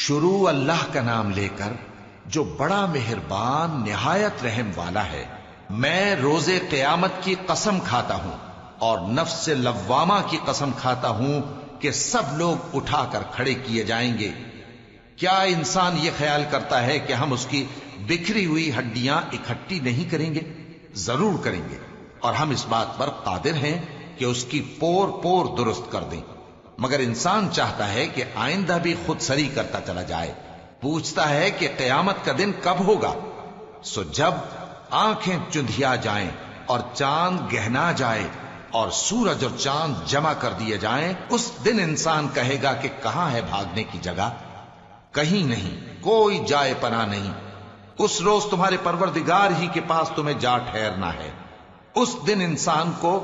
شروع اللہ کا نام لے کر جو بڑا مہربان نہایت رحم والا ہے۔ میں روز قیامت کی قسم کھاتا ہوں اور نفس لوامہ کی قسم کھاتا ہوں کہ سب لوگ اٹھا کر کھڑے کیے جائیں گے۔ کیا انسان یہ خیال کرتا ہے کہ ہم اس کی بکھری ہوئی ہڈیاں اکٹھی نہیں کریں گے؟ ضرور کریں گے، اور ہم اس بات پر قادر ہیں کہ اس کی پور پور درست کر دیں۔ مگر انسان چاہتا ہے کہ آئندہ بھی خود سری کرتا چلا جائے، پوچھتا ہے کہ قیامت کا دن کب ہوگا۔ سو جب آنکھیں چندھیا جائیں اور چاند گہنا جائے اور سورج اور چاند جمع کر دیے جائیں، اس دن انسان کہے گا کہ کہاں ہے بھاگنے کی جگہ؟ کہیں نہیں، کوئی جائے پناہ نہیں۔ اس روز تمہارے پروردگار ہی کے پاس تمہیں جا ٹھہرنا ہے۔ اس دن انسان کو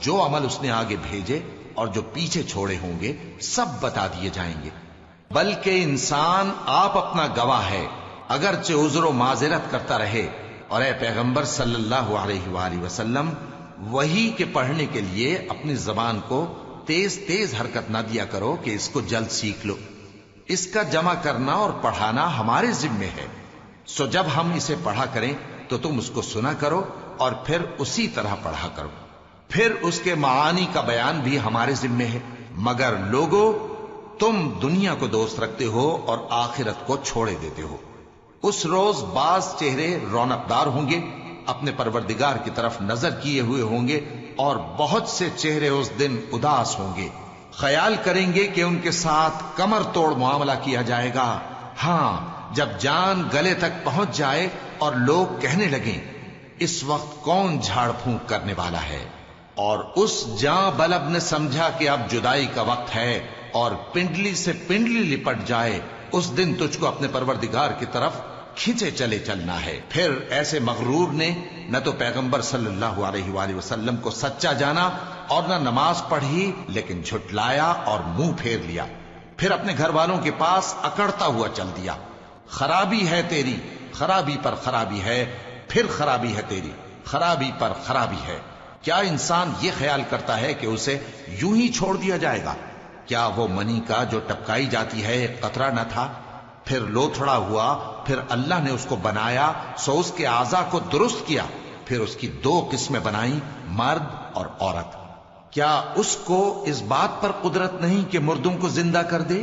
جو عمل اس نے آگے بھیجے اور جو پیچھے چھوڑے ہوں گے سب بتا دیے جائیں گے۔ بلکہ انسان آپ اپنا گواہ ہے، اگرچہ عذر و معذرت کرتا رہے۔ اور اے پیغمبر صلی اللہ علیہ وآلہ وسلم، وحی کے پڑھنے کے لیے اپنی زبان کو تیز تیز حرکت نہ دیا کرو کہ اس کو جلد سیکھ لو۔ اس کا جمع کرنا اور پڑھانا ہمارے ذمے ہے۔ سو جب ہم اسے پڑھا کریں تو تم اس کو سنا کرو اور پھر اسی طرح پڑھا کرو۔ پھر اس کے معانی کا بیان بھی ہمارے ذمے ہے۔ مگر لوگو، تم دنیا کو دوست رکھتے ہو اور آخرت کو چھوڑے دیتے ہو۔ اس روز بعض چہرے رونقدار ہوں گے، اپنے پروردگار کی طرف نظر کیے ہوئے ہوں گے، اور بہت سے چہرے اس دن اداس ہوں گے، خیال کریں گے کہ ان کے ساتھ کمر توڑ معاملہ کیا جائے گا۔ ہاں، جب جان گلے تک پہنچ جائے اور لوگ کہنے لگیں اس وقت کون جھاڑ پھونک کرنے والا ہے، اور اس جاں بلب نے سمجھا کہ اب جدائی کا وقت ہے اور پنڈلی سے پنڈلی لپٹ جائے، اس دن تجھ کو اپنے پروردگار کی طرف کھینچے چلے چلنا ہے۔ پھر ایسے مغرور نے نہ تو پیغمبر صلی اللہ علیہ وآلہ وسلم کو سچا جانا اور نہ نماز پڑھی، لیکن جھٹلایا اور منہ پھیر لیا، پھر اپنے گھر والوں کے پاس اکڑتا ہوا چل دیا۔ خرابی ہے تیری، خرابی پر خرابی ہے، پھر خرابی ہے تیری، خرابی پر خرابی ہے۔ کیا انسان یہ خیال کرتا ہے کہ اسے یوں ہی چھوڑ دیا جائے گا؟ کیا وہ منی کا جو ٹپکائی جاتی ہے ایک قطرہ نہ تھا، پھر لوتھڑا ہوا، پھر اللہ نے اس کو بنایا، سو اس کے اعضاء کو درست کیا، پھر اس کی دو قسمیں بنائیں، مرد اور عورت۔ کیا اس کو اس بات پر قدرت نہیں کہ مردوں کو زندہ کر دے؟